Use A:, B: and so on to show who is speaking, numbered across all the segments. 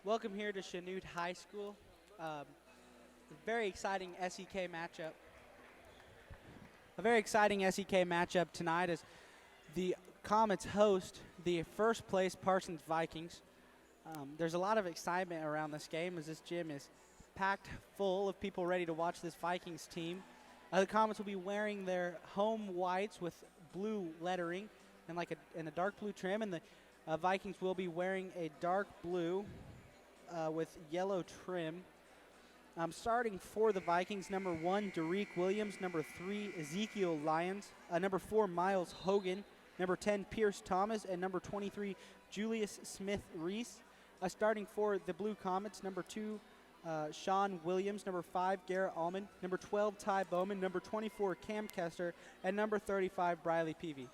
A: Welcome here to Chanute High School. Very exciting SEK matchup. A very exciting SEK matchup tonight as the Comets host the first place Parsons Vikings. There's a lot of excitement around this game as this gym is packed full of people ready to watch this Vikings team. The Comets will be wearing their home whites with blue lettering and a dark blue trim, and the Vikings will be wearing a dark blue with yellow trim. Starting for the Vikings, number 1, Derek Williams, number 3, Ezekiel Lyons, number 4, Miles Hogan, number 10, Pierce Thomas, and number 23, Julius Smith-Reese. Starting for the Blue Comets, number 2, Sean Williams, number 5, Garrett Allman, number 12, Ty Bowman, number 24, Cam Kester, and number 35, Briley Peavy.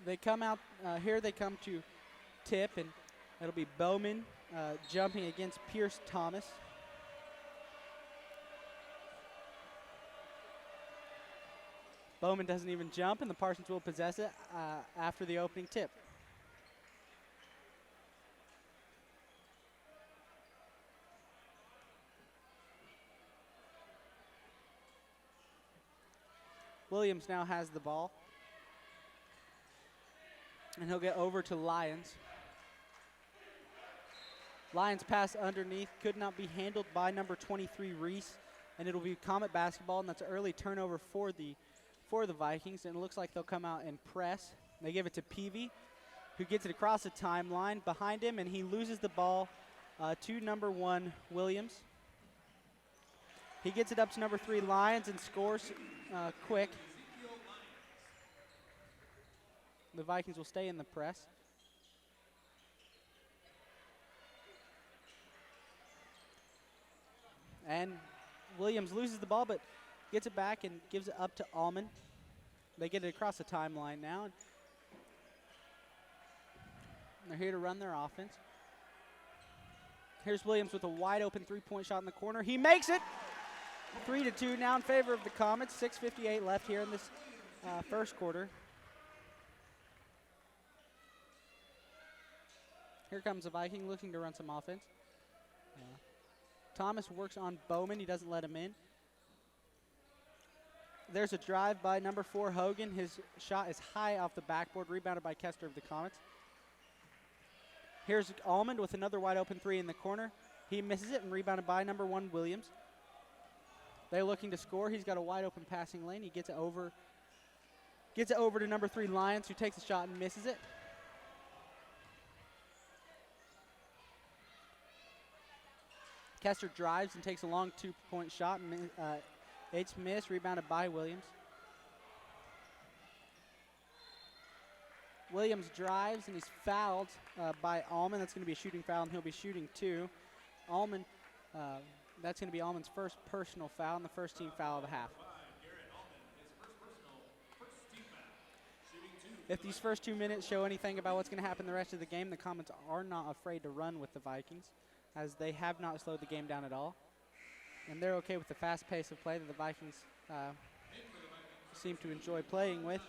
A: They come out, here they come to tip, and it'll be Bowman jumping against Pierce Thomas. Bowman doesn't even jump, and the Parsons will possess it after the opening tip. Williams now has the ball, and he'll get over to Lyons. Lyons pass underneath, could not be handled by number 23, Reese, and it'll be Comet basketball, and that's an early turnover for the Vikings, and it looks like they'll come out and press. They give it to Peavy, who gets it across the timeline behind him, and he loses the ball to number 1, Williams. He gets it up to number 3, Lyons, and scores quick. The Vikings will stay in the press. And Williams loses the ball, but gets it back and gives it up to Allman. They get it across the timeline now. They're here to run their offense. Here's Williams with a wide open three-point shot in the corner. He makes it! 3-2 now in favor of the Comets. 6:58 left here in this first quarter. Here comes the Viking looking to run some offense. Thomas works on Bowman. He doesn't let him in. There's a drive by number 4, Hogan. His shot is high off the backboard, rebounded by Kester of the Comets. Here's Allman with another wide open three in the corner. He misses it and rebounded by number 1, Williams. They're looking to score. He's got a wide open passing lane. He gets it over to number 3, Lyons, who takes a shot and misses it. Kester drives and takes a long two-point shot, and it's missed, rebounded by Williams. Williams drives, and he's fouled by Allman. That's going to be a shooting foul, and he'll be shooting 2. Allman, that's going to be Allman's first personal foul and the first team foul of the half. If these first 2 minutes show anything about what's going to happen the rest of the game, the Comets are not afraid to run with the Vikings, as they have not slowed the game down at all. And they're okay with the fast pace of play that the Vikings seem to enjoy playing with.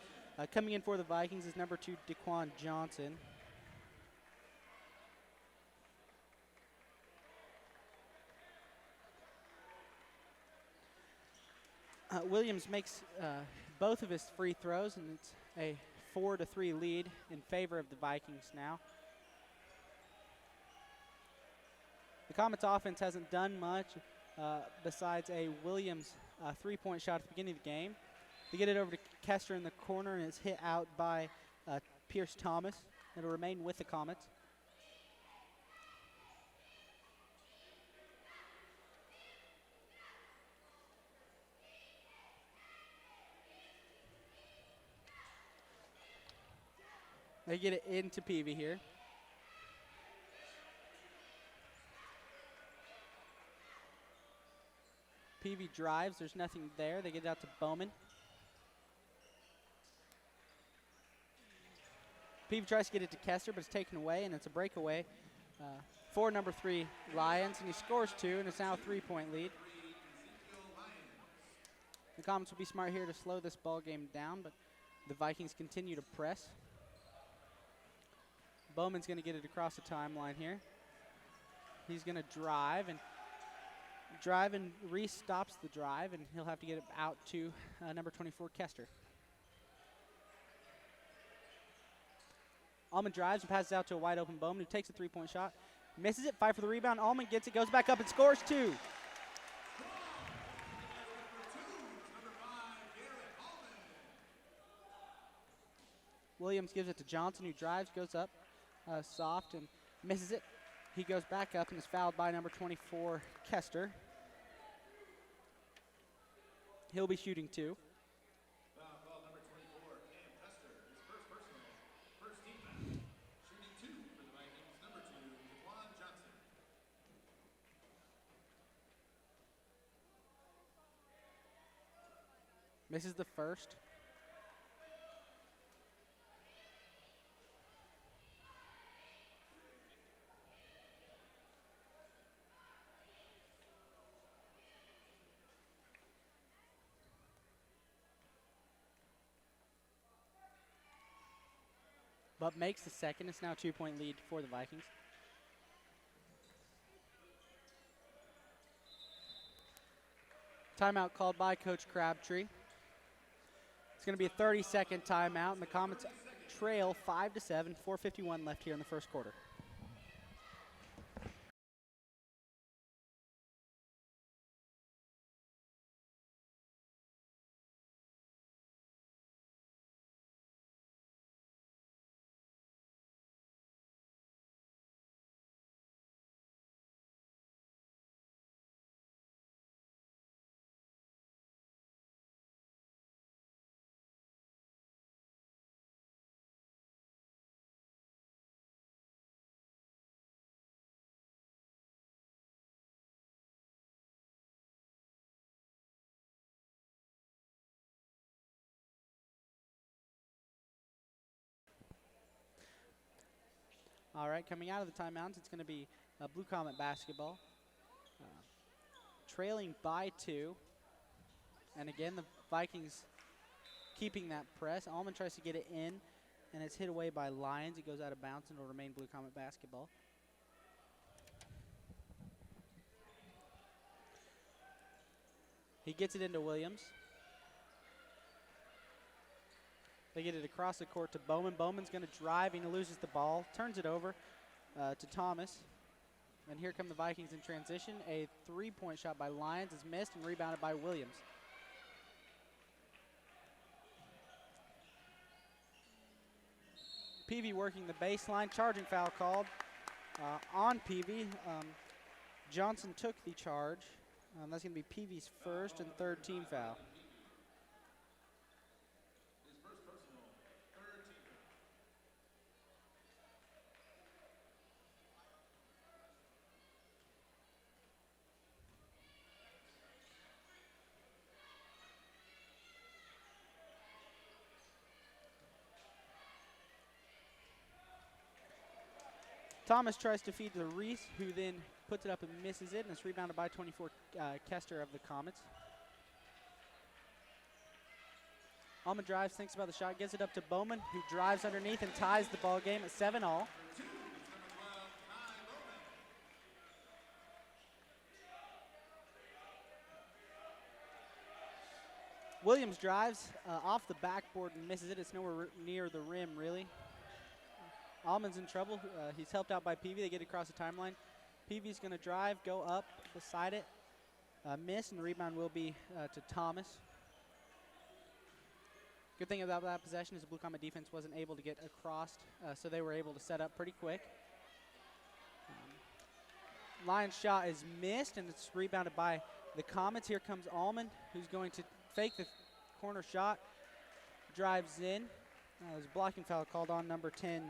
A: Coming in for the Vikings is number 2, Daquan Johnson. Williams makes both of his free throws, and it's a 4-3 lead in favor of the Vikings now. The Comets offense hasn't done much besides a Williams three-point shot at the beginning of the game. They get it over to Kester in the corner, and it's hit out by Pierce Thomas. It'll remain with the Comets. They get it into Peavy here. Peavy drives. There's nothing there. They get it out to Bowman. Peavy tries to get it to Kester, but it's taken away, and it's a breakaway for number 3, Lyons, and he scores 2, and it's now a 3-point lead. The Comets will be smart here to slow this ball game down, but the Vikings continue to press. Bowman's going to get it across the timeline here. He's going to drive, and Reese stops the drive, and he'll have to get it out to number 24, Kester. Allman drives and passes out to a wide open Bowman, who takes a three-point shot, misses it, fight for the rebound. Allman gets it, goes back up and scores two. Williams gives it to Johnson, who drives, goes up soft and misses it. He goes back up and is fouled by number 24, Kester. He'll be shooting two.
B: Foul number 24, Cam Kester, his first personal, first team foul. Shooting two for the Vikings, number 2, Juwan Johnson.
A: Misses the first. But makes the second. It's now a 2-point lead for the Vikings. Timeout called by Coach Crabtree. It's going to be a 30-second timeout, and the Comets trail 5-7, 4:51 left here in the first quarter. All right, coming out of the timeouts, it's going to be Blue Comet basketball. Trailing by 2. And again, the Vikings keeping that press. Allman tries to get it in, and it's hit away by Lyons. It goes out of bounds, and it'll remain Blue Comet basketball. He gets it into Williams. They get it across the court to Bowman. Bowman's going to drive, and he loses the ball. Turns it over to Thomas. And here come the Vikings in transition. A three-point shot by Lyons is missed and rebounded by Williams. Peavy working the baseline. Charging foul called on Peavy. Johnson took the charge. That's going to be Peavy's first and third team foul. Thomas tries to feed to Reese, who then puts it up and misses it, and it's rebounded by 24 Kester of the Comets. Allman drives, thinks about the shot, gives it up to Bowman, who drives underneath and ties the ball game at 7-all. Williams drives off the backboard and misses it. It's nowhere near the rim, really. Allman's in trouble. He's helped out by Peavy. They get across the timeline. Peavy's going to drive, go up beside it, miss, and the rebound will be to Thomas. Good thing about that possession is the Blue Comet defense wasn't able to get across, so they were able to set up pretty quick. Lyons' shot is missed, and it's rebounded by the Comets. Here comes Allman, who's going to fake the corner shot, drives in. There's a blocking foul called on number 10,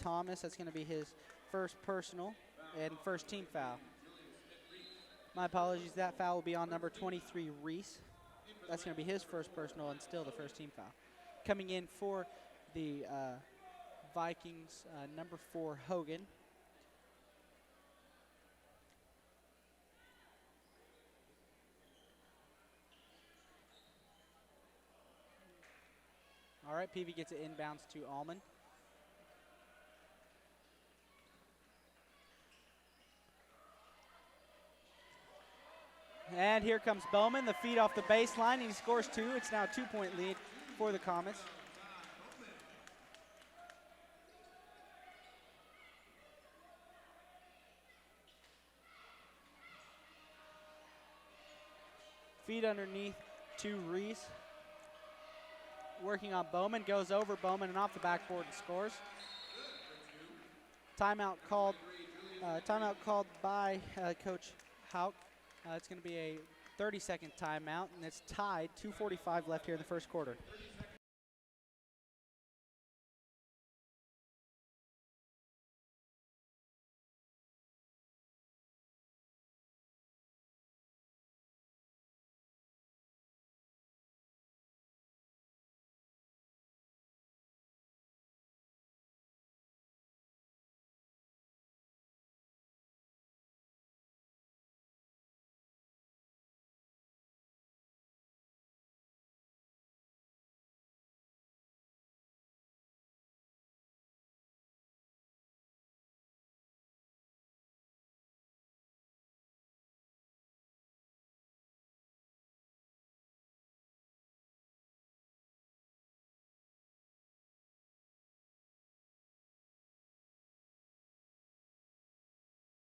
A: Thomas. That's going to be his first personal and first team foul. My apologies, that foul will be on number 23, Reese. That's going to be his first personal and still the first team foul. Coming in for the Vikings, number 4, Hogan. All right, Peavy gets it inbounds to Allman. And here comes Bowman, the feed off the baseline, and he scores 2. It's now a 2-point lead for the Comets. Feed underneath to Reese. Working on Bowman, goes over Bowman and off the backboard and scores. Timeout called by Coach Hauk. It's going to be a 30-second timeout, and it's tied. 2:45 left here in the first quarter.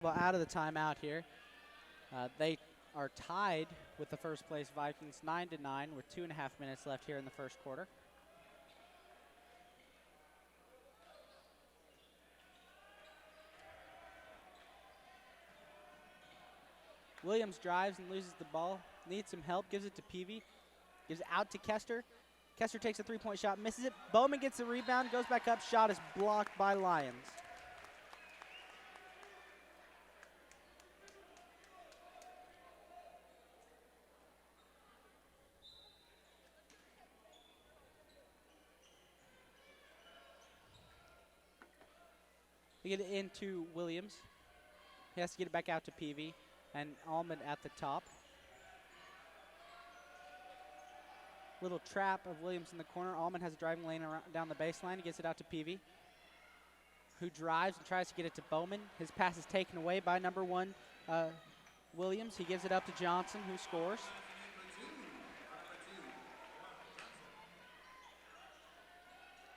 A: Well, out of the timeout here. They are tied with the first place Vikings 9-9 with 2.5 minutes left here in the first quarter. Williams drives and loses the ball. Needs some help, gives it to Peavy. Gives it out to Kester. Kester takes a 3-point shot, misses it. Bowman gets the rebound, goes back up. Shot is blocked by Lions. We get it into Williams. He has to get it back out to Peavy and Almond at the top. Little trap of Williams in the corner. Almond has a driving lane around, down the baseline. He gets it out to Peavy, who drives and tries to get it to Bowman. His pass is taken away by number 1, Williams. He gives it up to Johnson, who scores.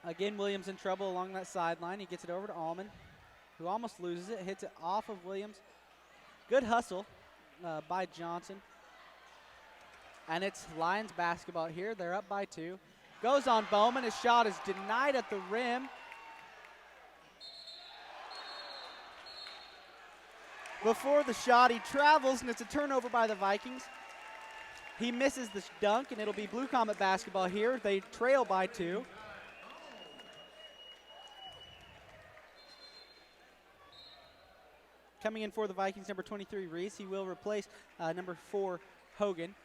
A: Again, Williams in trouble along that sideline. He gets it over to Almond, who almost loses it, hits it off of Williams. Good hustle by Johnson. And it's Lions basketball here. They're up by 2. Goes on Bowman. His shot is denied at the rim. Before the shot, he travels, and it's a turnover by the Vikings. He misses the dunk, and it'll be Blue Comet basketball here. They trail by 2. Coming in for the Vikings, number 23, Reese. He will replace number 4, Hogan.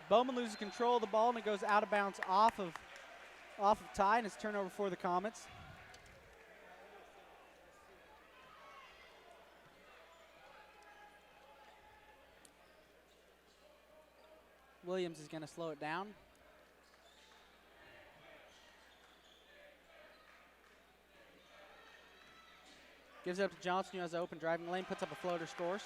A: Bowman loses control of the ball, and it goes out of bounds off of Ty, and it's turnover for the Comets. Williams is going to slow it down. Gives it up to Johnson, who has an open driving lane, puts up a floater, scores.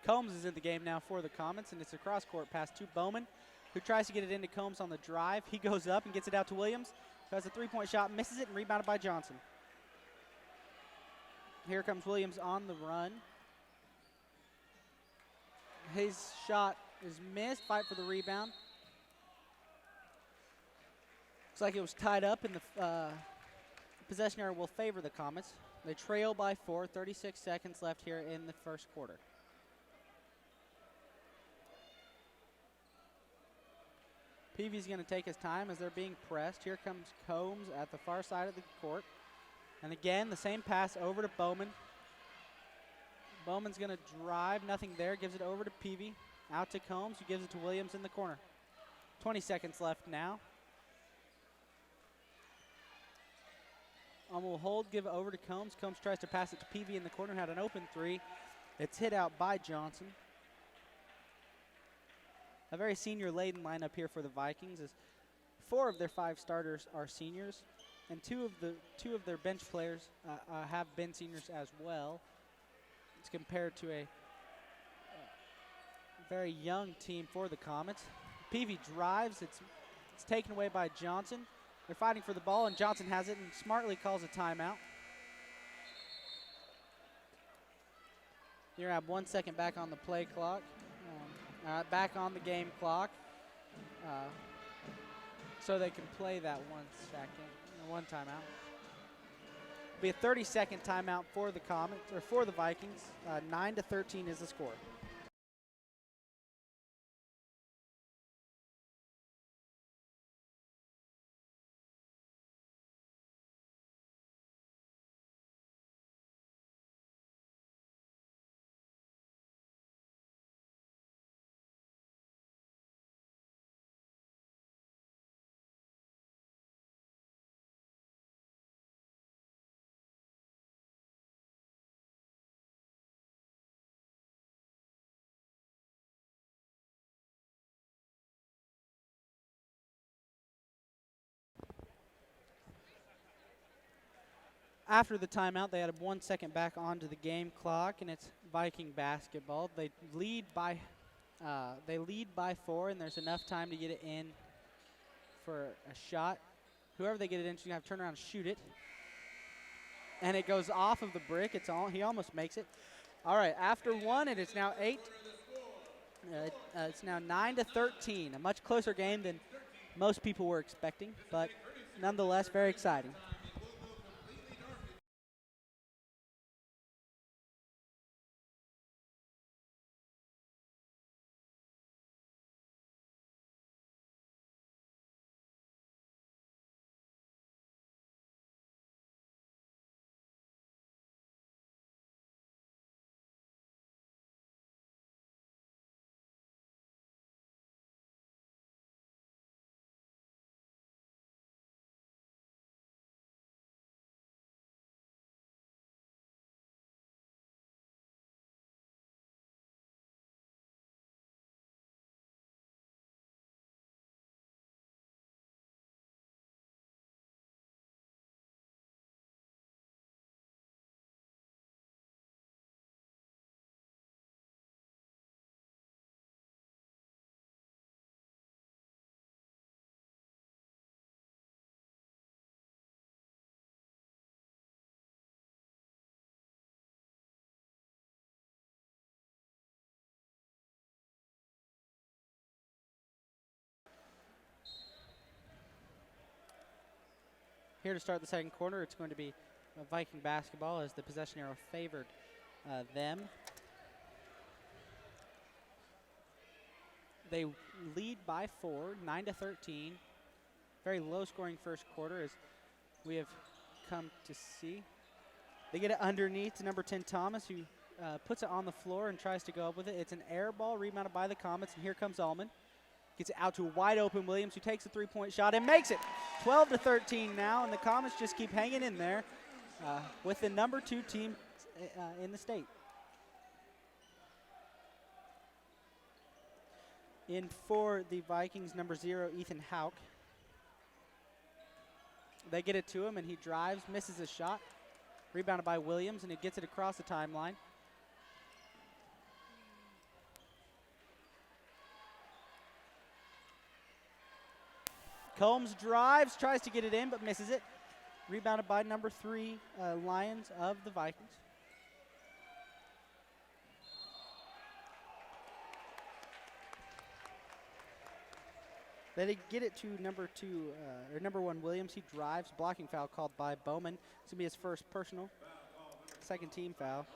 A: Combs is in the game now for the Comets, and it's a cross-court pass to Bowman, who tries to get it into Combs on the drive. He goes up and gets it out to Williams, who has a 3-point shot, misses it, and rebounded by Johnson. Here comes Williams on the run. His shot is missed. Fight for the rebound. Looks like it was tied up, and the possession area will favor the Comets. They trail by 4, 36 seconds left here in the first quarter. Peavy's going to take his time as they're being pressed. Here comes Combs at the far side of the court. And again, the same pass over to Bowman. Bowman's going to drive, nothing there, gives it over to Peavy. Out to Combs, who gives it to Williams in the corner. 20 seconds left now. will hold, give it over to Combs. Combs tries to pass it to Peavy in the corner, had an open three. It's hit out by Johnson. A very senior-laden lineup here for the Vikings, as 4 of their 5 starters are seniors, and two of their bench players have been seniors as well. It's compared to a very young team for the Comets. Peavy drives. It's taken away by Johnson. They're fighting for the ball, and Johnson has it and smartly calls a timeout. You're going to have 1 second back on the play clock. Back on the game clock. So they can play that 1 second, one timeout. Be a 30-second timeout for the Comets, or for the Vikings. 9-13 is the score. After the timeout, they added 1 second back onto the game clock, and it's Viking basketball. They lead by 4, and there's enough time to get it in for a shot. Whoever they get it into, you have to turn around and shoot it, and it goes off of the brick. He almost makes it. All right, after 1, it is now 8. It's now 9-13, a much closer game than most people were expecting, but nonetheless very exciting. Here to start the second quarter, it's going to be Viking basketball as the possession arrow favored them. They lead by 4, 9-13. Very low-scoring first quarter, as we have come to see. They get it underneath to number 10, Thomas, who puts it on the floor and tries to go up with it. It's an air ball rebounded by the Comets, and here comes Allman. Gets it out to a wide-open Williams, who takes a three-point shot and makes it. 12-13 now, and the Comets just keep hanging in there with the number 2 team in the state. In for the Vikings, number 0, Ethan Hauk. They get it to him, and he drives, misses his shot. Rebounded by Williams, and he gets it across the timeline. Combs drives, tries to get it in, but misses it. Rebounded by number 3, Lions of the Vikings. They get it to number 1, Williams. He drives, blocking foul called by Bowman. It's going to be his first personal, second team foul.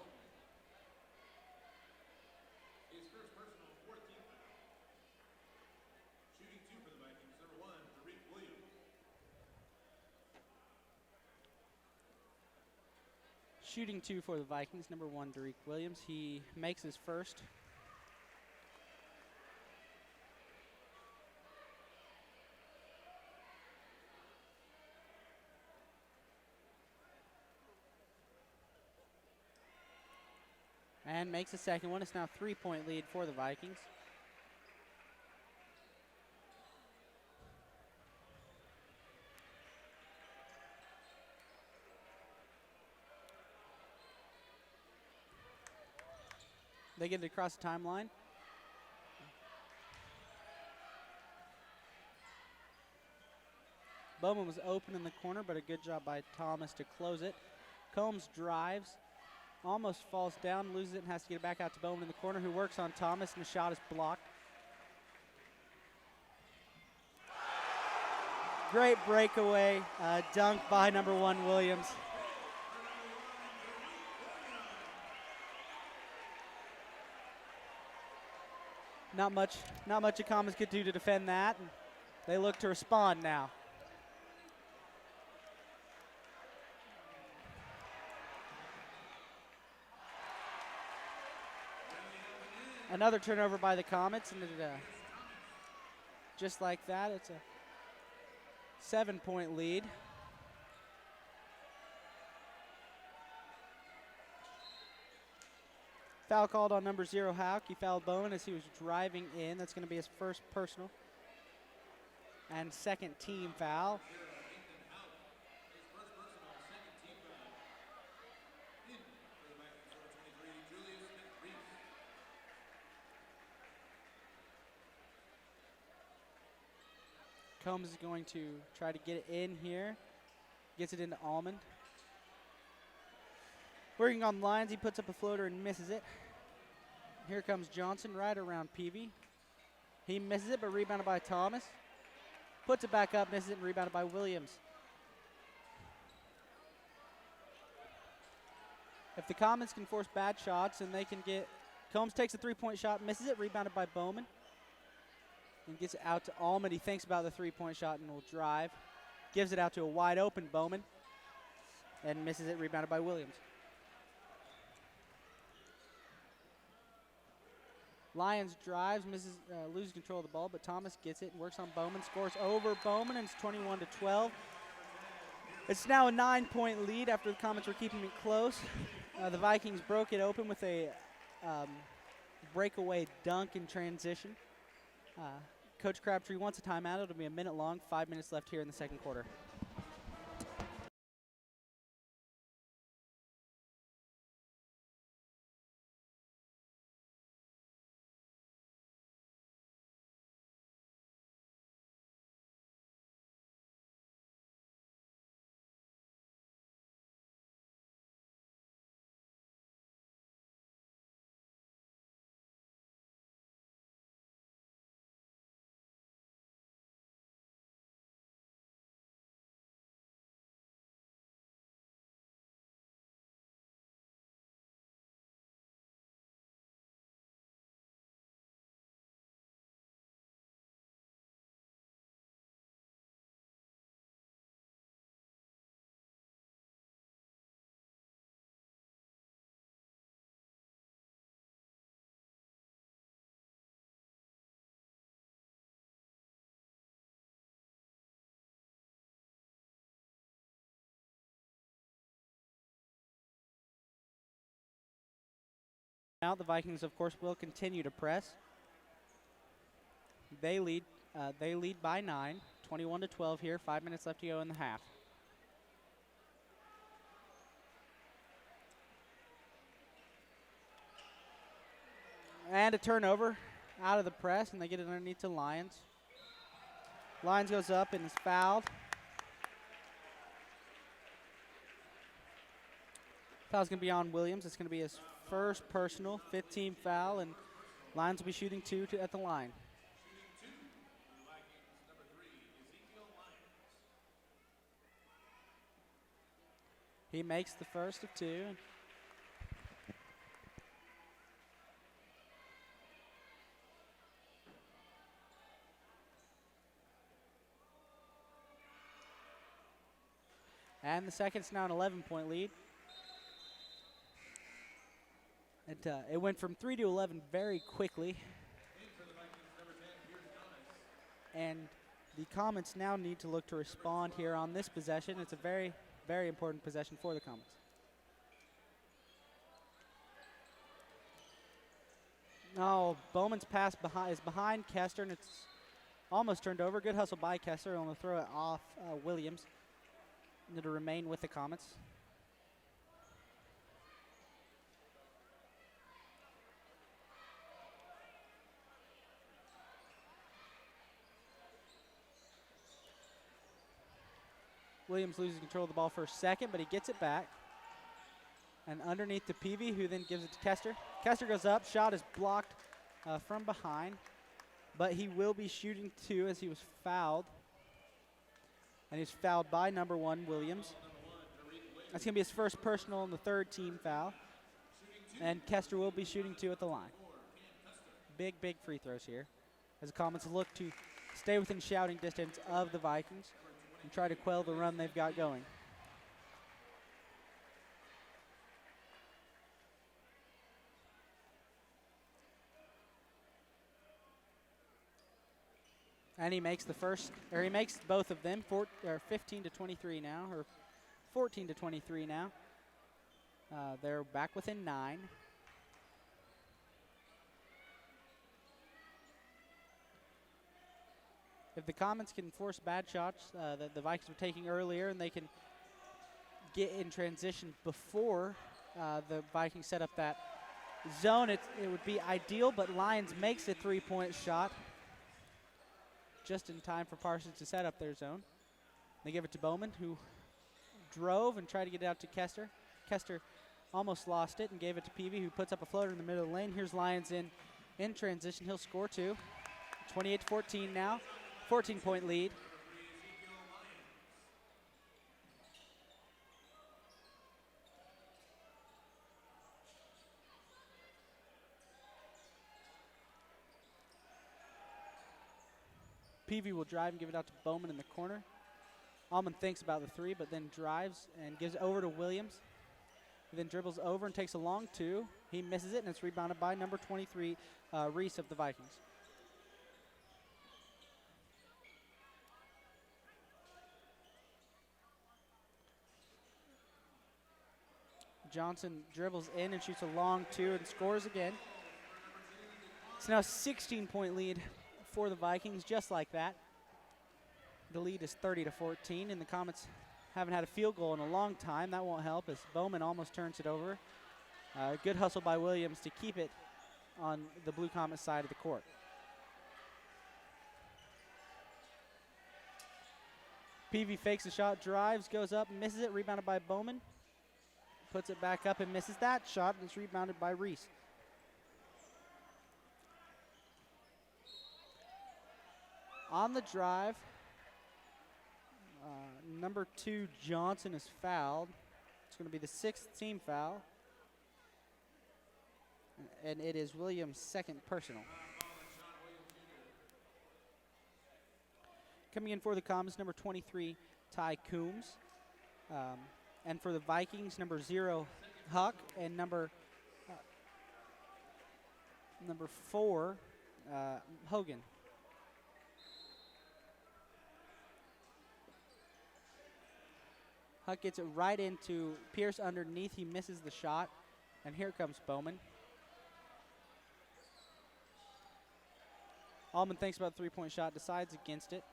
A: Shooting 2 for the Vikings, number 1, Derek Williams. He makes his first. And makes the second one. It's now a 3-point lead for the Vikings. They get it across the timeline. Bowman was open in the corner, but a good job by Thomas to close it. Combs drives, almost falls down, loses it, and has to get it back out to Bowman in the corner, who works on Thomas, and the shot is blocked. Great breakaway dunk by number 1 Williams. Not much the Comets could do to defend that. And they look to respond now. Another turnover by the Comets, and just like that, it's a 7-point lead. Foul called on number 0, Hauk. He fouled Bowman as he was driving in. That's going to be his first personal and second team foul. Combs is going to try to get it in here. Gets it into Almond. Working on lines, he puts up a floater and misses it. Here comes Johnson right around Peavy. He misses it, but rebounded by Thomas. Puts it back up, misses it, and rebounded by Williams. If the Comets can force bad shots, and they can get... Combs takes a 3-point shot, misses it, rebounded by Bowman. And gets it out to Almond. He thinks about the 3-point shot and will drive. Gives it out to a wide open Bowman. And misses it, rebounded by Williams. Lyons drives, loses control of the ball, but Thomas gets it and works on Bowman, scores over Bowman, and it's 21-12. It's now a 9-point lead after the Comets were keeping it close. The Vikings broke it open with a breakaway dunk in transition. Coach Crabtree wants a timeout. It'll be a minute long, 5 minutes left here in the second quarter. Now the Vikings, of course, will continue to press. They lead by 9, 21-12 here. 5 minutes left to go in the half. And a turnover out of the press, and they get it underneath to Lyons. Lyons goes up and is fouled. Foul's going to be on Williams. It's going to be his first personal, 15 foul, and Lyons will be shooting 2 at the line. He makes the first of 2. And the second's now an 11-point lead. It went from 3 to 11 very quickly. And the Comets now need to look to respond here on this possession. It's a very, very important possession for the Comets. Oh, Bowman's pass is behind Kester, and it's almost turned over. Good hustle by Kester. On the throw it off Williams. And it'll remain with the Comets. Williams loses control of the ball for a second, but he gets it back. And underneath to Peavy, who then gives it to Kester. Kester goes up. Shot is blocked from behind. But he will be shooting two as he was fouled. And he's fouled by number 1, Williams. That's going to be his first personal and the third team foul. And Kester will be shooting two at the line. Big, big free throws here as the Comets look to stay within shouting distance of the Vikings and try to quell the run they've got going. And he makes he makes both of them, 15 to 23 now, or 14 to 23 now. They're back within 9. If the Comets can force bad shots that the Vikings were taking earlier, and they can get in transition before the Vikings set up that zone, it would be ideal, but Lions makes a three-point shot just in time for Parsons to set up their zone. They give it to Bowman, who drove and tried to get it out to Kester. Kester almost lost it and gave it to Peavy, who puts up a floater in the middle of the lane. Here's Lions in transition. He'll score two. 28-14 now. 14-point lead. Peavy will drive and give it out to Bowman in the corner. Allman thinks about the three, but then drives and gives it over to Williams. He then dribbles over and takes a long two. He misses it, and it's rebounded by number 23, Reese of the Vikings. Johnson dribbles in and shoots a long two and scores again. It's now a 16-point lead for the Vikings, just like that. The lead is 30-14, and the Comets haven't had a field goal in a long time. That won't help as Bowman almost turns it over. Good hustle by Williams to keep it on the Blue Comet side of the court. Peavy fakes a shot, drives, goes up, misses it, rebounded by Bowman. Puts it back up and misses that shot, and it's rebounded by Reese. On the drive, number 2, Johnson, is fouled. It's going to be the 6th team foul. And it is Williams' second personal. Coming in for the Comets, number 23, Ty Coombs. And for the Vikings, number 0, Huck, and number 4, Hogan. Huck gets it right into Pierce underneath. He misses the shot. And here comes Bowman. Allman thinks about the three-point shot, decides against it.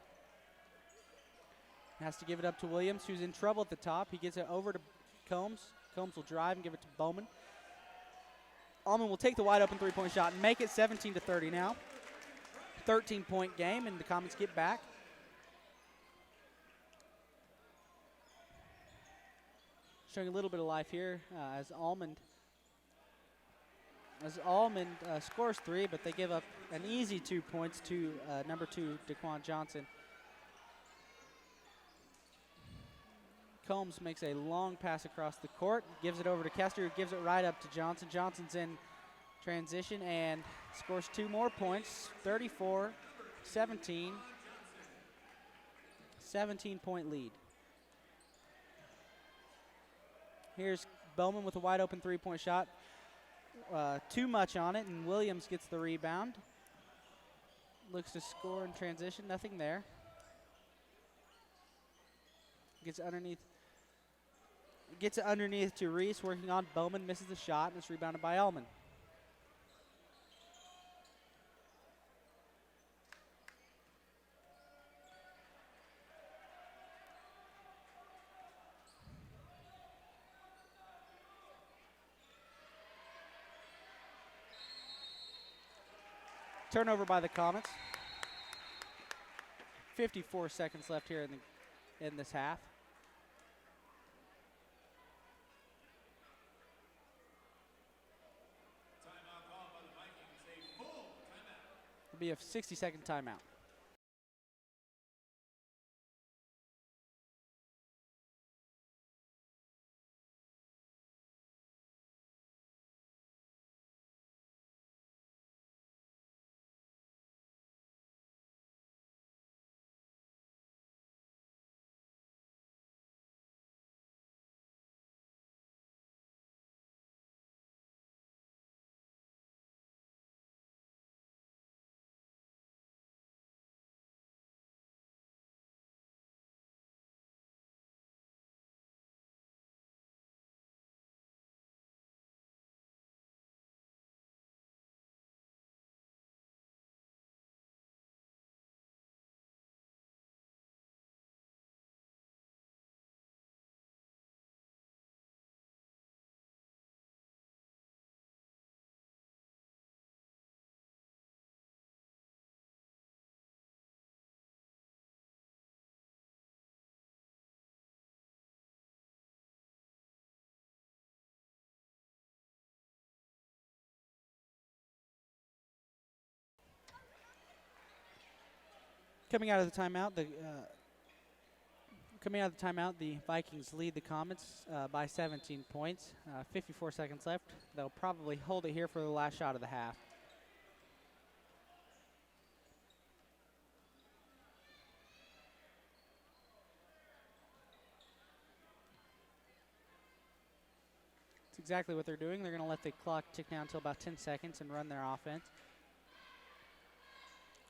A: Has to give it up to Williams, who's in trouble at the top. He gets it over to Combs. Combs will drive and give it to Bowman. Allman will take the wide-open three-point shot and make it 17-30 now. 13-point game, and the Comets get back. Showing a little bit of life here as Allman scores 3, but they give up an easy 2 points to number 2, Daquan Johnson. Combs makes a long pass across the court, gives it over to Kester, who gives it right up to Johnson. Johnson's in transition and scores 2 more points, 34-17. 17-point lead. Here's Bowman with a wide open three-point shot. Too much on it, and Williams gets the rebound. Looks to score in transition, nothing there. Gets it underneath to Reese, working on Bowman, misses the shot, and it's rebounded by Allman. Turnover by the Comets. 54 seconds left here in this half.
B: Timeout called by the Vikings. A full timeout.
A: It'll be a 60-second timeout. Coming out of the timeout, the Vikings lead the Comets by 17 points. 54 seconds left. They'll probably hold it here for the last shot of the half. That's exactly what they're doing. They're going to let the clock tick down until about 10 seconds and run their offense.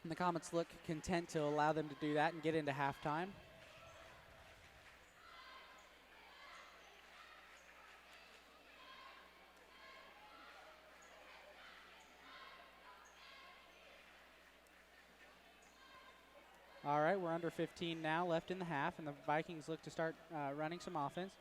A: And the Comets look content to allow them to do that and get into halftime. All right, we're under 15 now left in the half, and the Vikings look to start running some offense.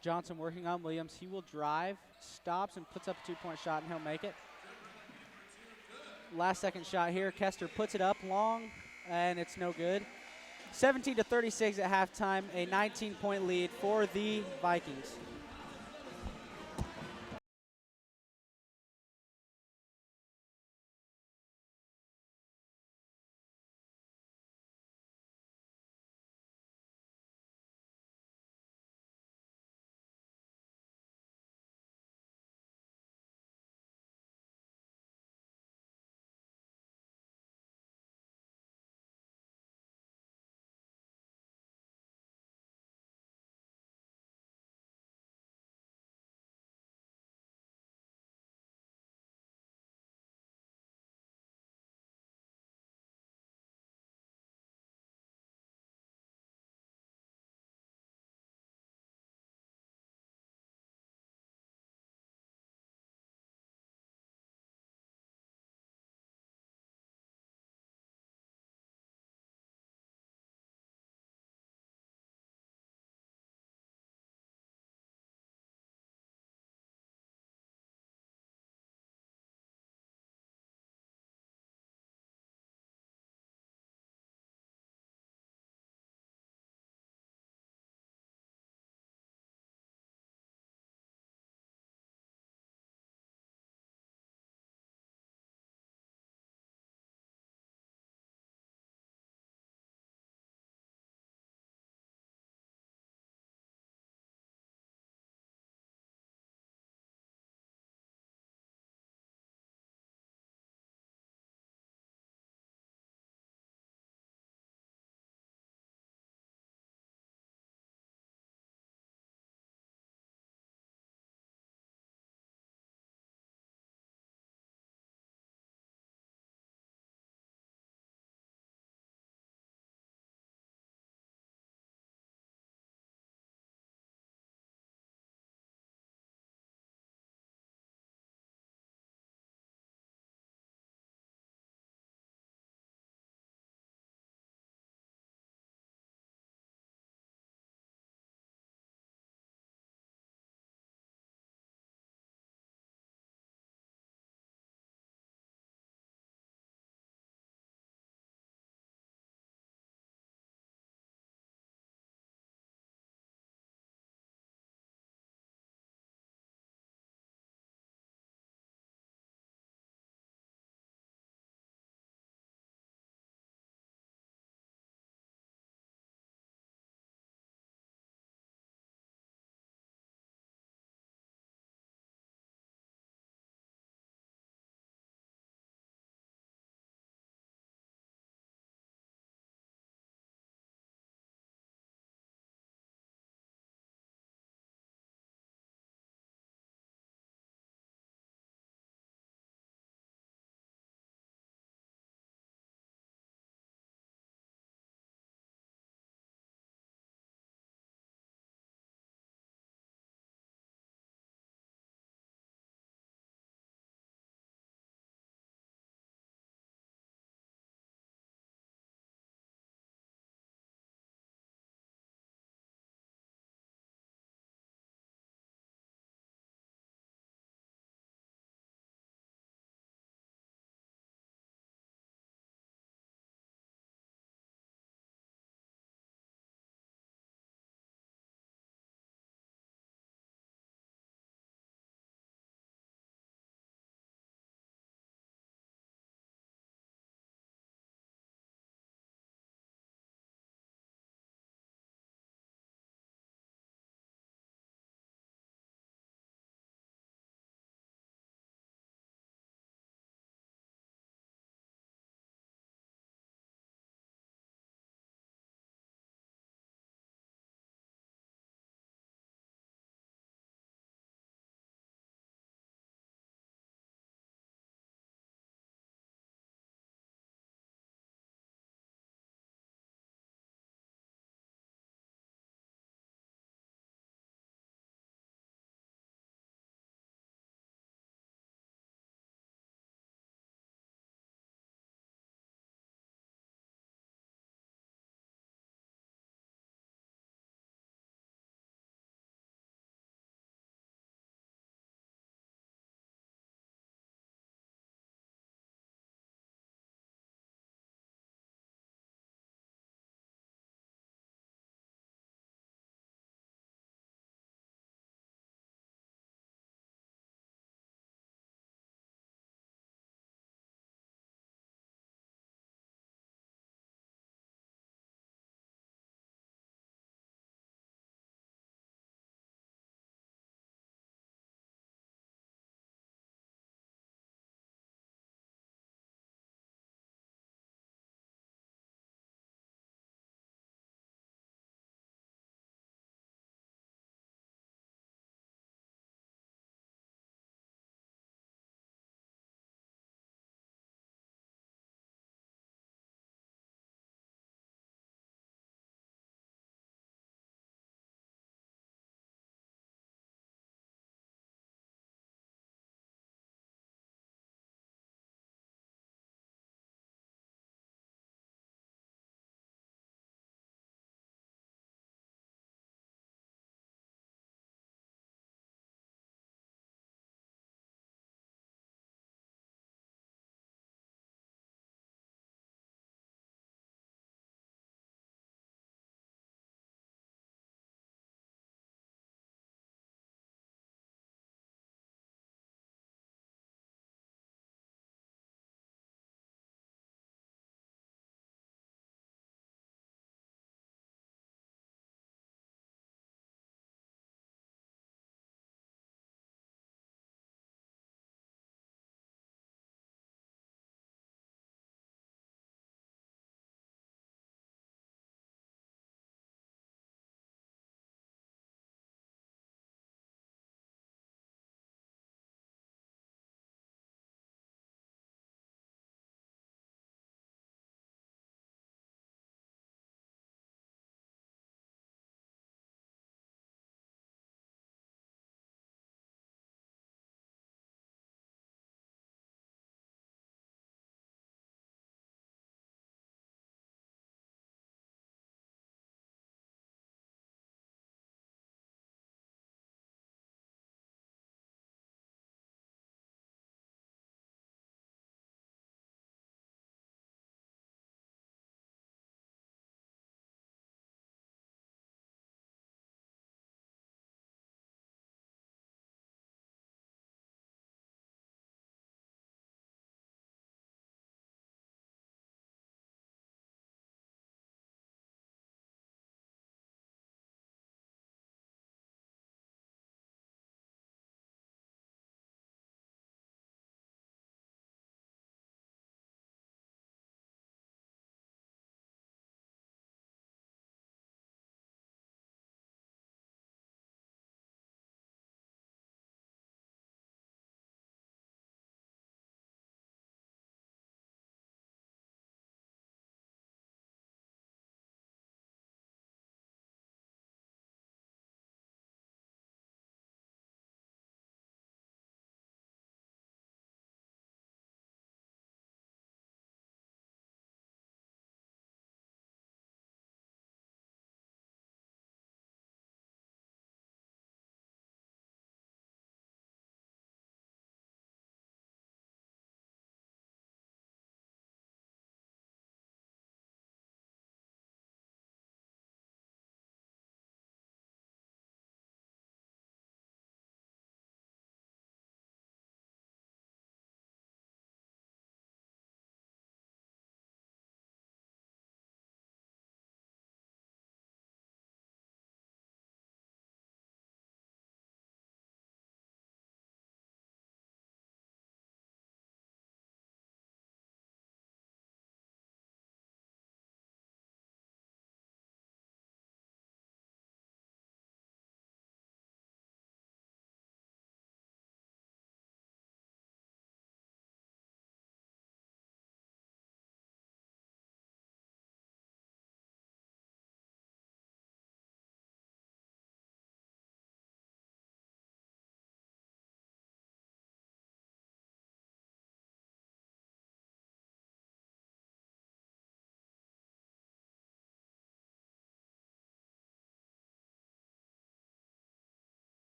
A: Johnson working on Williams. He will drive, stops, and puts up a two-point shot, and he'll make it. Last second shot here. Kester puts it up long, and it's no good. 17-36 at halftime, a 19-point lead for the Vikings.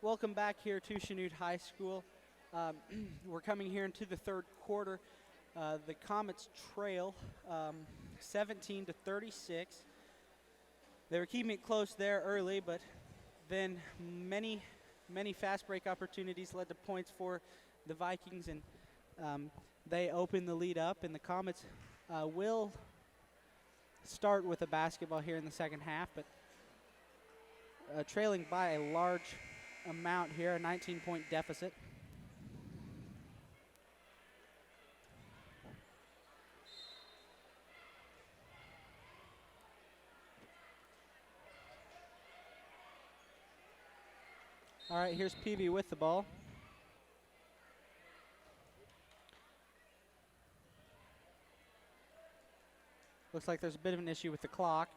A: welcome back here to Chanute High School. We're coming here into the third quarter. The Comets trail 17 to 36. They were keeping it close there early, but then many fast break opportunities led to points for the Vikings, and they opened the lead up, and the Comets will start with a basketball here in the second half, but trailing by a large amount here, a 19-point deficit. All right, here's Peavy with the ball. Looks like there's a bit of an issue with the clock.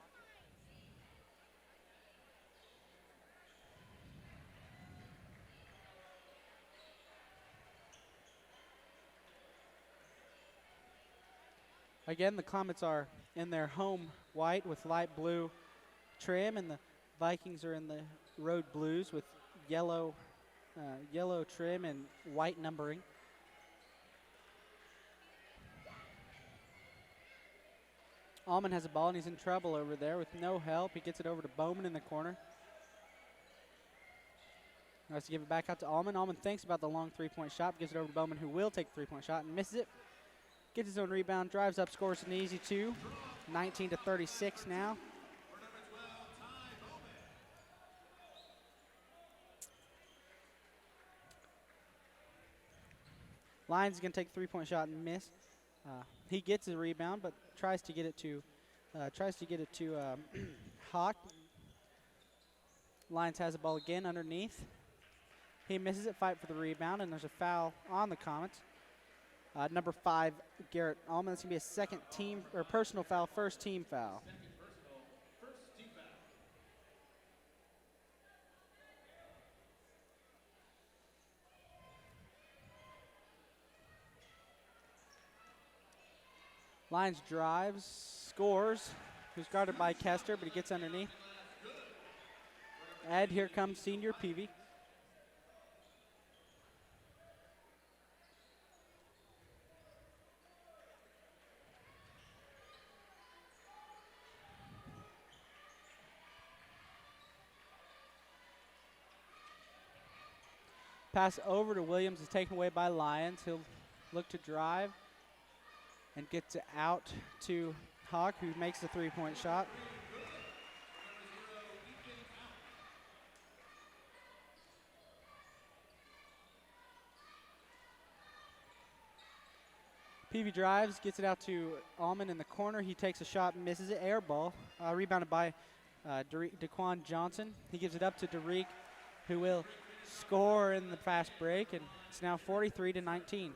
A: Again, the Comets are in their home white with light blue trim, and the Vikings are in the road blues with yellow trim and white numbering. Allman has a ball, and he's in trouble over there with no help. He gets it over to Bowman in the corner. Nice to give it back out to Allman. Allman thinks about the long three-point shot, gives it over to Bowman, who will take the three-point shot and misses it. Gets his own rebound, drives up, scores an easy two. 19 to 36 now. Lyons is going to take a three-point shot and miss. He gets a rebound, but tries to get it to Hawk. Lyons has the ball again underneath. He misses it, fight for the rebound, and there's a foul on the Comets. Number 5, Garrett Allman. That's going to be a second team or personal foul, first team foul. Lyons drives, scores. Who's guarded by Kester, but he gets underneath. And here comes senior Peavy. Pass over to Williams is taken away by Lyons. He'll look to drive and gets it out to Hawk, who makes the three-point shot. Peavy drives, gets it out to Allman in the corner. He takes a shot and misses it. Air ball, rebounded by Daquan Johnson. He gives it up to Derek, who will score in the fast break, and it's now 43 to 19.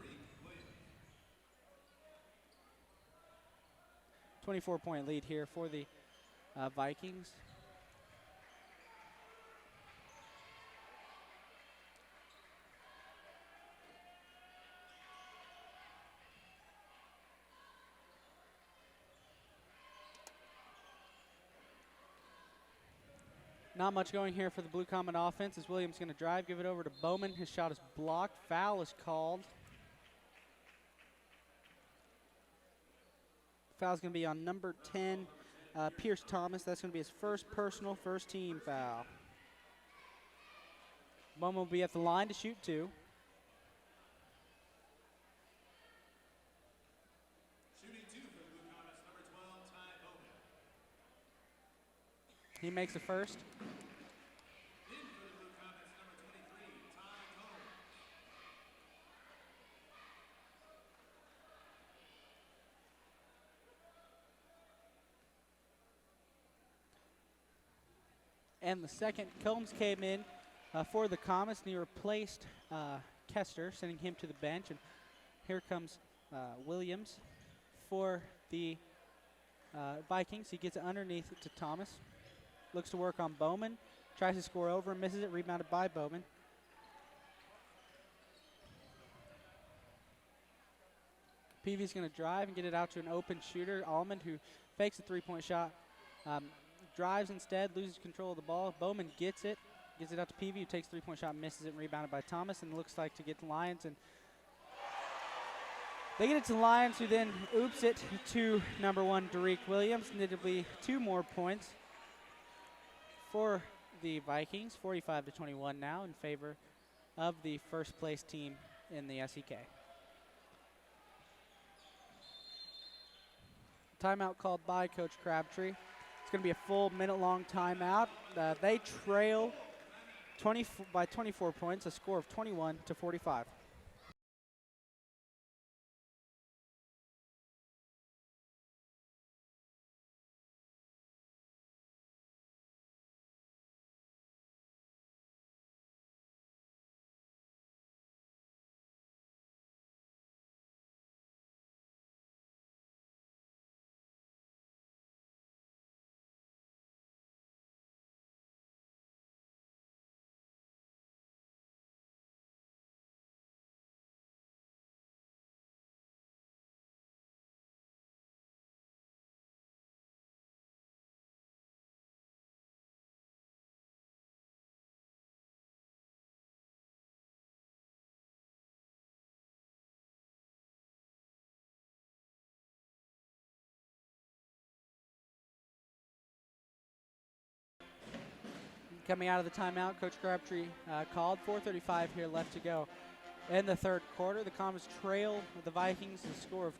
A: 24-point lead here for the Vikings. Not much going here for the Blue Comet offense as Williams going to drive, give it over to Bowman. His shot is blocked. Foul is called. Foul's going to be on number 10, Pierce Thomas. That's going to be his first personal, first team foul. Bowman will be at the line to shoot two.
B: Shooting two for the Blue Comets, number 12, Ty Bowman.
A: He makes the first.
B: In for the Blue Comets, number 23, Ty Combs.
A: And the second, Combs came in for the Comets, and he replaced Kester, sending him to the bench. And here comes Williams for the Vikings. He gets it underneath to Thomas. Looks to work on Bowman. Tries to score over and misses it. Rebounded by Bowman. Peavy's going to drive and get it out to an open shooter, Allman, who fakes a three-point shot. Drives instead, loses control of the ball. Bowman gets it, Gives it out to Peavy, who takes 3-point shot, misses it, and rebounded by Thomas, and looks like to get the Lions. And they get it to the Lions, who then oops it to number 1, Derek Williams. And it'll be 2 more points for the Vikings, 45-21 now in favor of the first place team in the SEK. Timeout called by Coach Crabtree. It's going to be a full minute-long timeout. They trail by 24 points, a score of 21-45. Coming out of the timeout, Coach Crabtree called. 4:35 here left to go in the third quarter. The Comets trail the Vikings a score of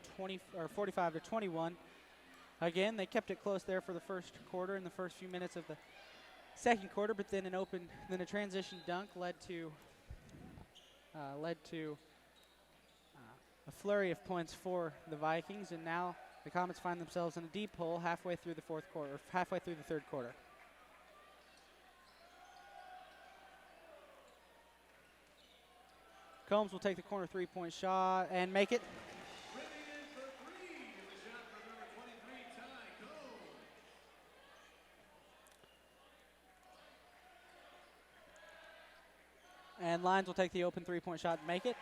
A: 45-21. Again, they kept it close there for the first quarter and the first few minutes of the second quarter, but then a transition dunk led to a flurry of points for the Vikings, and now the Comets find themselves in a deep hole halfway through the third quarter. Combs will take the corner 3-point shot and make it.
B: Ripping in for 3 is the shot from number 23, Ty Combs.
A: And Lions will take the open 3-point shot and make it.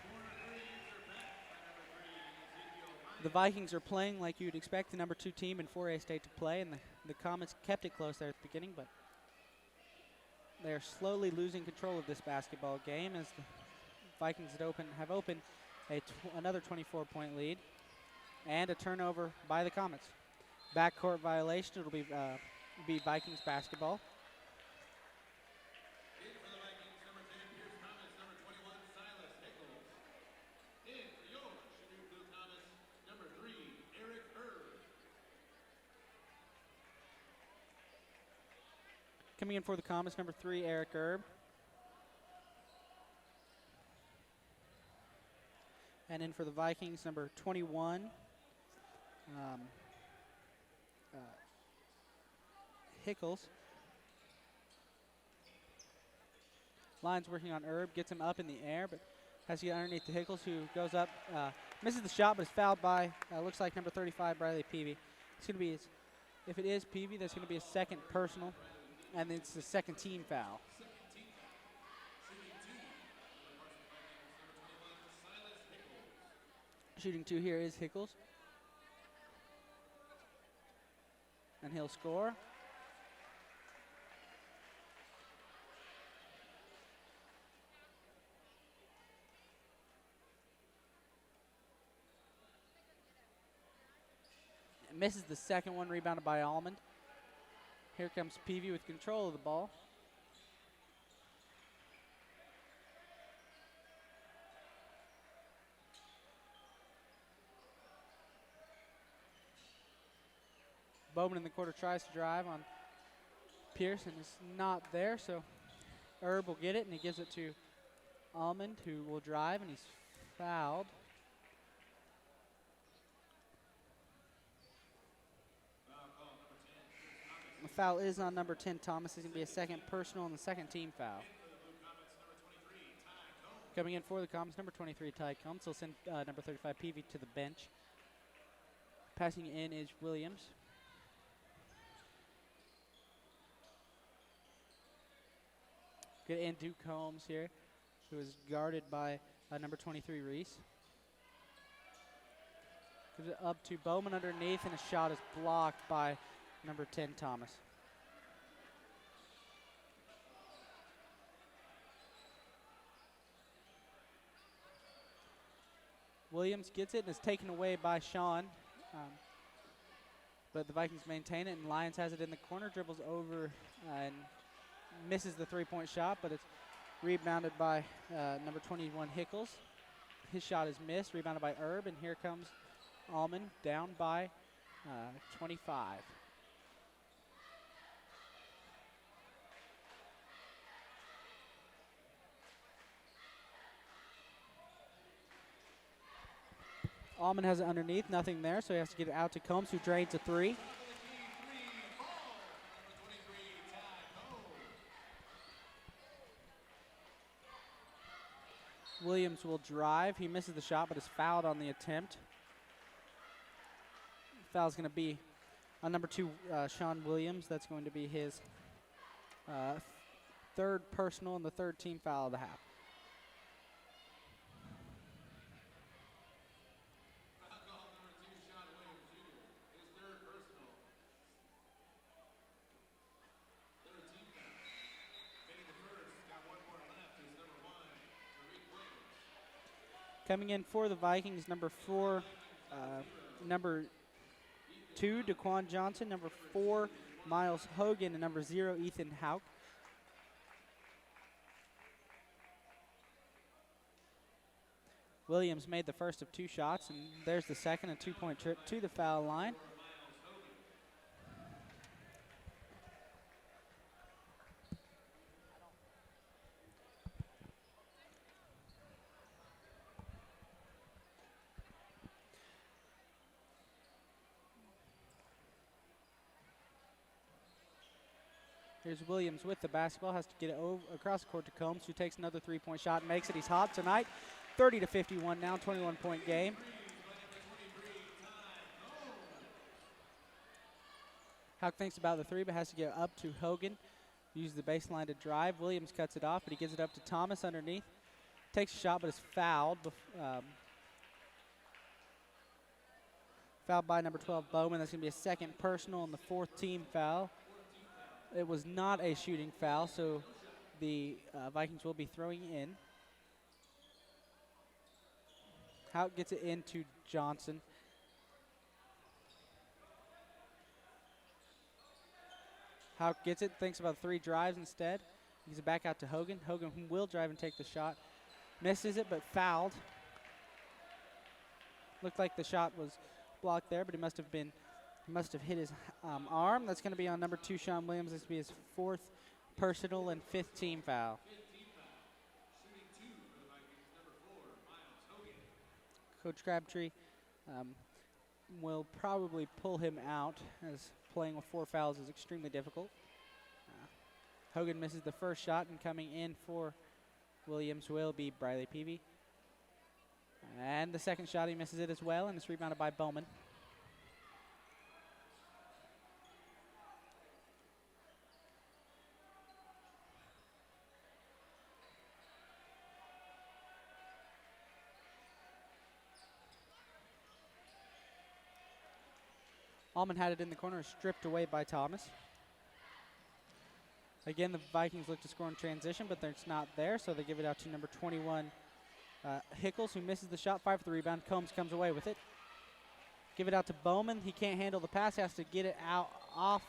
B: Corner 3 are back by number 3, Ezekiel.
A: The Vikings are playing like you'd expect the number 2 team in 4A state to play, and the Comets kept it close there at the beginning, but they're slowly losing control of this basketball game as the Vikings have opened another 24-point lead and a turnover by the Comets. Backcourt violation. It'll be Vikings basketball.
B: In for the Vikings, number 10, Pierce Thomas. Number 21, Silas Nichols. In for your Chanute Blue Thomas, number 3, Eric Erb.
A: Coming in for the Comets, number 3, Eric Erb. And in for the Vikings, number 21, Hickles. Lions working on Erb, gets him up in the air, but has to get underneath to Hickles, who goes up, misses the shot, but is fouled by, looks like number 35, Briley Peavy. It's going to be, if it is Peavy, that's going to be a second personal, and it's the second team foul. Shooting 2 here is Hickles. And he'll score. Misses the second one, rebounded by Almond. Here comes Peavy with control of the ball. Bowman in the quarter tries to drive on Pearson. Is not there, so Erb will get it, and he gives it to Almond, who will drive, and he's fouled. The foul is on number 10, Thomas. It's going to be a second personal and the second team foul. Coming in for the Comets, number 23, Ty Combs. He'll send number 35, Peavy, to the bench. Passing in is Williams. Good into Combs here, who is guarded by number 23, Reese. Gives it up to Bowman underneath, and a shot is blocked by number 10, Thomas. Williams gets it and is taken away by Sean. But the Vikings maintain it, and Lyons has it in the corner, dribbles over and misses the three-point shot, but it's rebounded by number 21, Hickles. His shot is missed, rebounded by Erb, and here comes Allman down by 25. Allman has it underneath, nothing there, so he has to get it out to Combs, who drains a three. Williams will drive. He misses the shot, but is fouled on the attempt. Foul's going to be on number 2, Sean Williams. That's going to be his third personal and the third team foul of the half. Coming in for the Vikings, number 4, number 2, Daquan Johnson, number 4, Miles Hogan, and number 0, Ethan Hauk. Williams made the first of 2 shots, and there's the second, a 2-point trip to the foul line. Here's Williams with the basketball, has to get it over across the court to Combs, who takes another 3-point shot and makes it. He's hot tonight. 30-51 now, 21-point game. Hauk thinks about the 3, but has to get up to Hogan. Use the baseline to drive. Williams cuts it off, but he gives it up to Thomas underneath. Takes a shot, but is fouled. Fouled by number 12, Bowman. That's going to be a second personal and the 4th team foul. It was not a shooting foul, so the Vikings will be throwing in. Hauk gets it into Johnson. Hauk gets it, thinks about 3 drives instead. Gives it back out to Hogan. Hogan will drive and take the shot. Misses it, but fouled. Looked like the shot was blocked there, but he must have hit his arm. That's going to be on number 2, Sean Williams. This will be his 4th personal and 5th team foul. Coach Crabtree will probably pull him out, as playing with 4 fouls is extremely difficult. Hogan misses the first shot, and coming in for Williams will be Briley Peavy. And the second shot, he misses it as well, and it's rebounded by Bowman. Allman had it in the corner, stripped away by Thomas. Again, the Vikings look to score in transition, but it's not there, so they give it out to number 21, Hickles, who misses the shot. 5 for the rebound. Combs comes away with it. Give it out to Bowman. He can't handle the pass. He has to get it out off.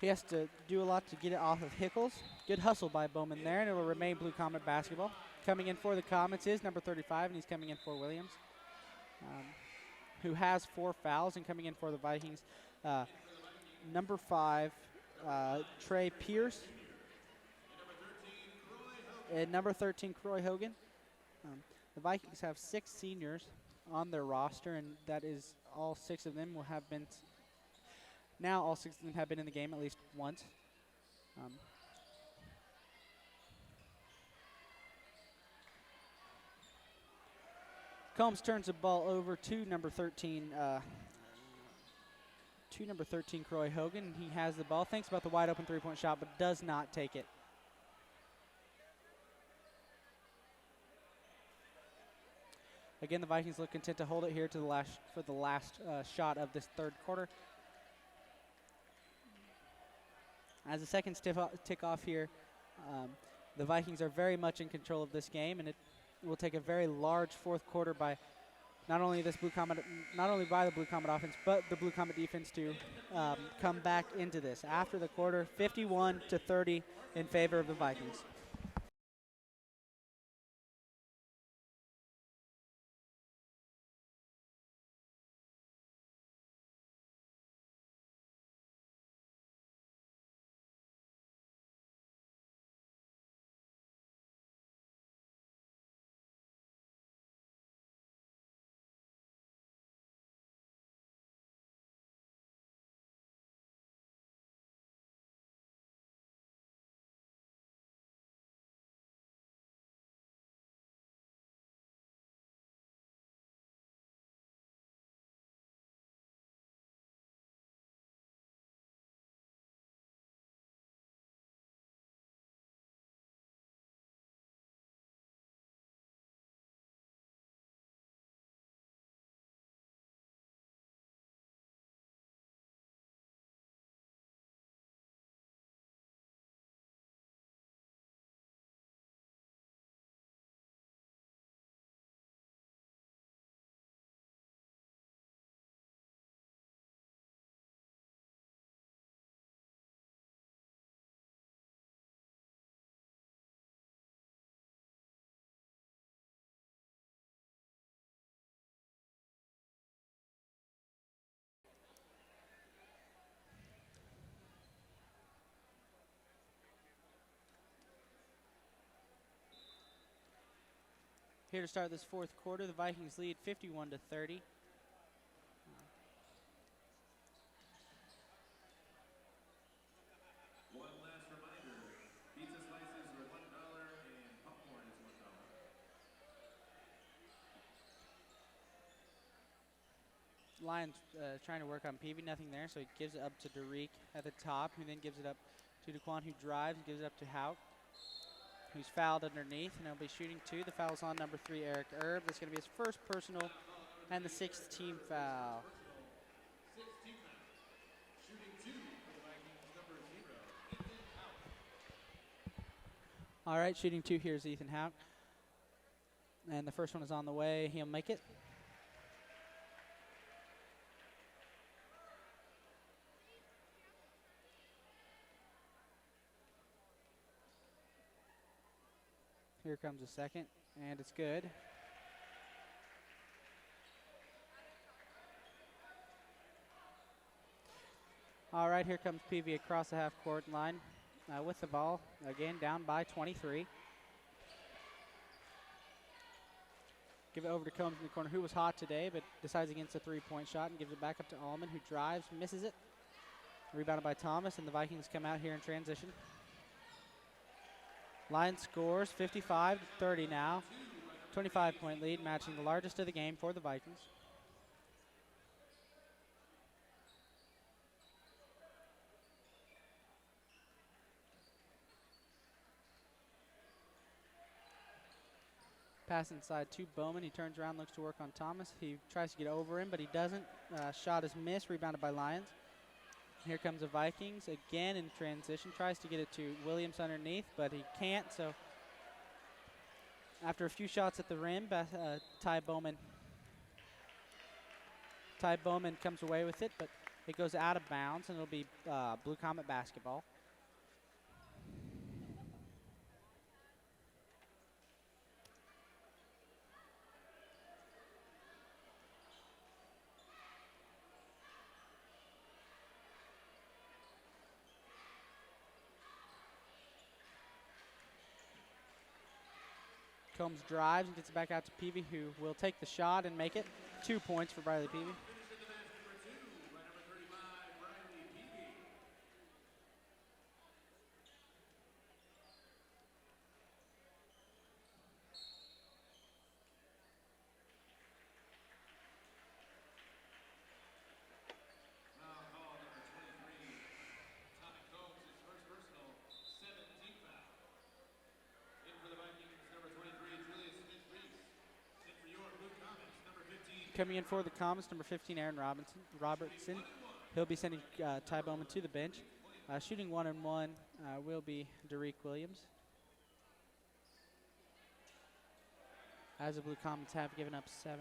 A: He has to do a lot to get it off of Hickles. Good hustle by Bowman there, and it will remain Blue Comet basketball. Coming in for the Comets is number 35, and he's coming in for Williams, who has 4 fouls, and coming in for the Vikings, number 5, Trey Pierce, and number 13, Croy Hogan. The Vikings have 6 seniors on their roster, and that is all 6 of them will have been. Now all 6 of them have been in the game at least once. Combs turns the ball over to number 13, Croy Hogan. He has the ball, thinks about the wide open 3-point shot, but does not take it. Again, the Vikings look content to hold it here to the last shot of this third quarter. As the seconds tick off here, the Vikings are very much in control of this game, and it will take a very large fourth quarter by not only not only by the Blue Comet offense, but the Blue Comet defense to come back into this after the quarter, 51-30 in favor of the Vikings. Here to start this fourth quarter, the Vikings lead 51-30.
B: One last reminder, pizza slices are $1 and popcorn is $1.
A: Lions trying to work on Peavy, nothing there, so he gives it up to Derek at the top, who then gives it up to Daquan, who drives and gives it up to Hauk, who's fouled underneath, and he'll be shooting two. The foul's on number 3, Eric Erb. That's going to be his first personal and the 6th team foul.
B: Sixth team foul. Shooting two for the Vikings, number 0, Ethan Hauk.
A: All right, shooting two, here's Ethan Hauk. And the first one is on the way. He'll make it. Here comes the second, and it's good. All right, here comes Peavy across the half-court line with the ball. Again, down by 23. Give it over to Combs in the corner, who was hot today, but decides against a three-point shot and gives it back up to Allman, who drives, misses it. Rebounded by Thomas, and the Vikings come out here in transition. Lions scores 55-30 now. 25-point lead, matching the largest of the game for the Vikings. Pass inside to Bowman. He turns around, looks to work on Thomas. He tries to get over him, but he doesn't. Shot is missed, rebounded by Lions. Here comes the Vikings again in transition. Tries to get it to Williams underneath, but he can't. So after a few shots at the rim, Ty Bowman comes away with it, but it goes out of bounds, and it'll be Blue Comet basketball. Combs drives and gets it back out to Peavy, who will take the shot and make it. 2 points for Briley Peavy.
B: Finished at the basket for two by number 35, Riley Peavy. Foul call number 23. Tommy Combs, his first personal, 7th team foul. In for the Vikings, number 23, Julius Smith-Reese. In for your Blue Comets, number 15.
A: Coming in for the Comets, number 15, Aaron Robertson. He'll be sending Ty Bowman to the bench. Shooting 1-on-1 will be Derek Williams. As the Blue Comets have given up 7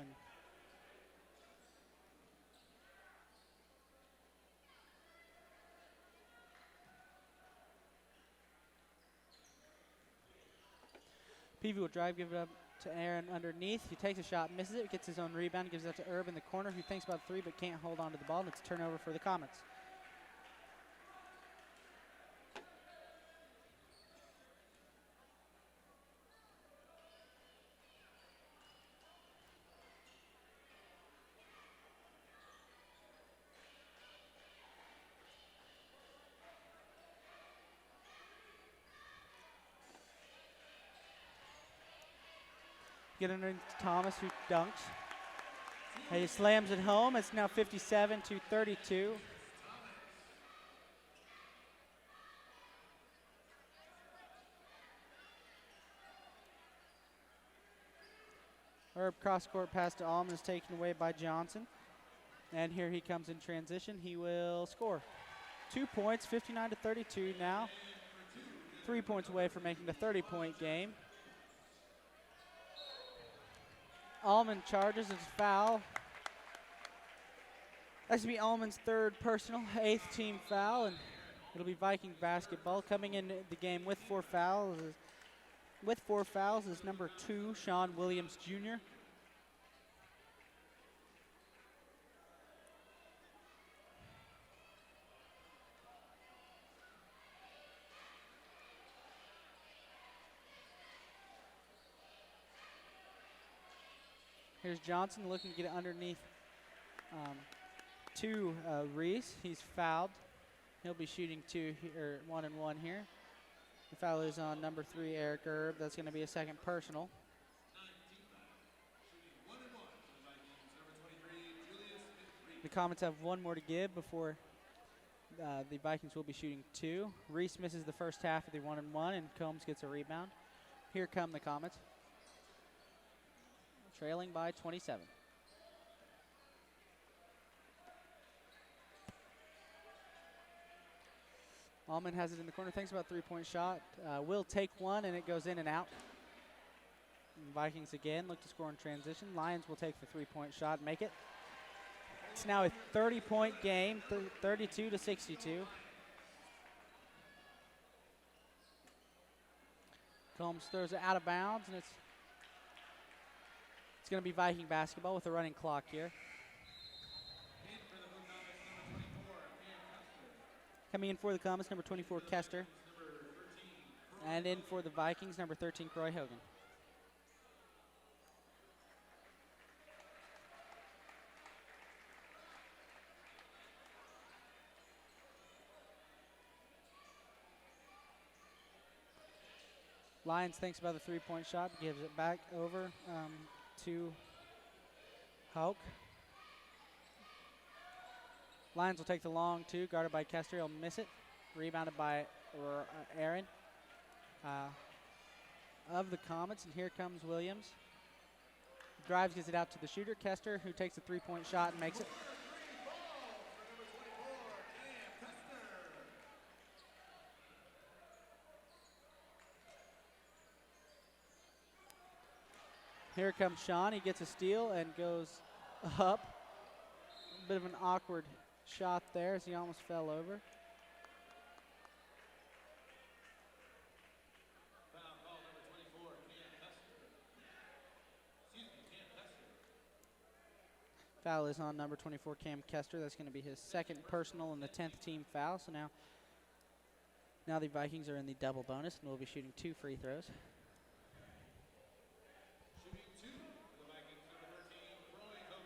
A: Peavy will drive, give it up to Aaron underneath. He takes a shot, misses it, gets his own rebound, gives it up to Herb in the corner, who thinks about three but can't hold on to the ball, and it's a turnover for the Comets. Get underneath Thomas, who dunks. He slams it home. It's now 57-32. Herb cross-court pass to Allman is taken away by Johnson. And here he comes in transition. He will score. 2 points, 59-32 now. 3 points away from making the 30-point game. Allman charges his foul. That's to be Allman's third personal, 8th team foul, and it'll be Viking basketball. Coming in the game with four fouls is number 2, Sean Williams Jr. Here's Johnson looking to get it underneath to Reese. He's fouled. He'll be shooting 1 and 1 here. The foul is on number 3, Eric Herb. That's going to be a second personal. The Comets have one more to give before the Vikings will be shooting 2. Reese misses the first half of the 1 and 1, and Combs gets a rebound. Here come the Comets, trailing by 27. Allman has it in the corner, thinks about 3-point shot. Will take one, and it goes in and out. And Vikings again look to score in transition. Lions will take the 3-point shot and make it. It's now a 30-point game, 32-62. Combs throws it out of bounds, and it's going to be Viking basketball with a running clock here. Coming in for the Comets, number 24, Kester. And in for the Vikings, number 13, Croy Hogan. Lions thinks about the 3-point shot, gives it back over to Hauk. Lions will take the long 2, guarded by Kester. He'll miss it. Rebounded by Aaron of the Comets, and here comes Williams. Drives, gets it out to the shooter, Kester, who takes a 3-point shot and makes it. Here comes Sean. He gets a steal and goes up. A bit of an awkward shot there as he almost fell over.
B: Foul call number 24, Cam Kester. Cam Kester.
A: Foul is on number 24, Cam Kester. That's going to be his second personal and the 10th team foul. So now the Vikings are in the double bonus, and we'll be shooting 2 free throws.
B: Shooting 2 for the Vikings, number 13, Croy Hogan.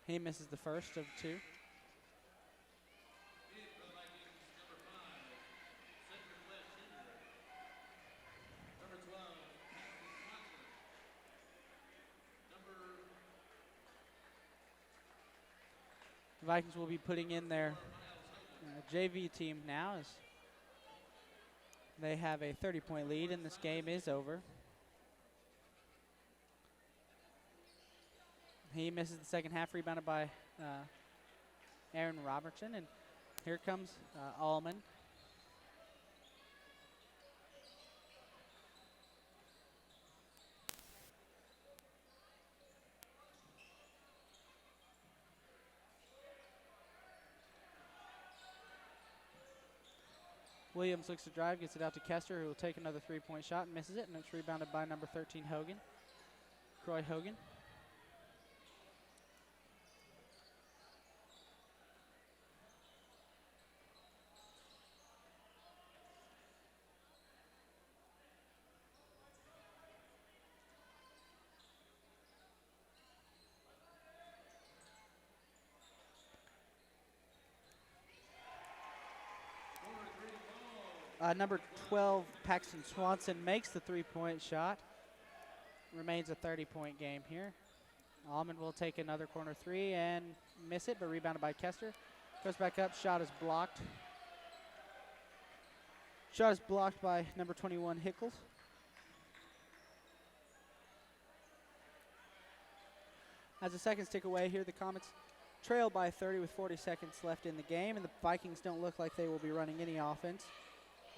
A: He misses the first of 2.
B: In for the Vikings, number 5, Cedric West Jr. Number 12, Paxton Swanson.
A: The Vikings will be putting in their JV team now as they have a 30-point lead, and this game is over. He misses the second half, rebounded by Aaron Robertson, and here comes Allman. Williams looks to drive, gets it out to Kester, who will take another three-point shot and misses it, and it's rebounded by number 13, Hogan. Croy Hogan. Number 12, Paxton Swanson makes the three-point shot. Remains a 30-point game here. Almond will take another corner three and miss it, but rebounded by Kester. Goes back up, shot is blocked. Shot is blocked by number 21, Hickles. As the seconds tick away here, the Comets trail by 30 with 40 seconds left in the game, and the Vikings don't look like they will be running any offense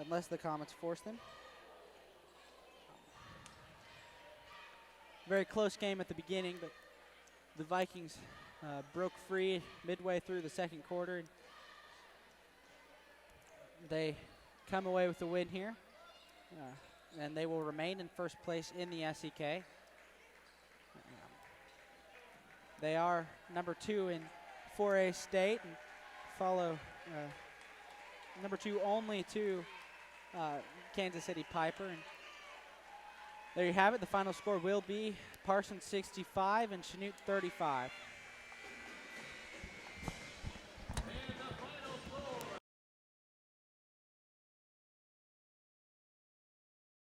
A: unless the Comets force them. Very close game at the beginning, but the Vikings broke free midway through the second quarter. They come away with the win here, and they will remain in first place in the SEK. They are number 2 in 4A state and follow number 2 only to Kansas City Piper. And there you have it. The final score will be Parsons 65 and Chanute 35.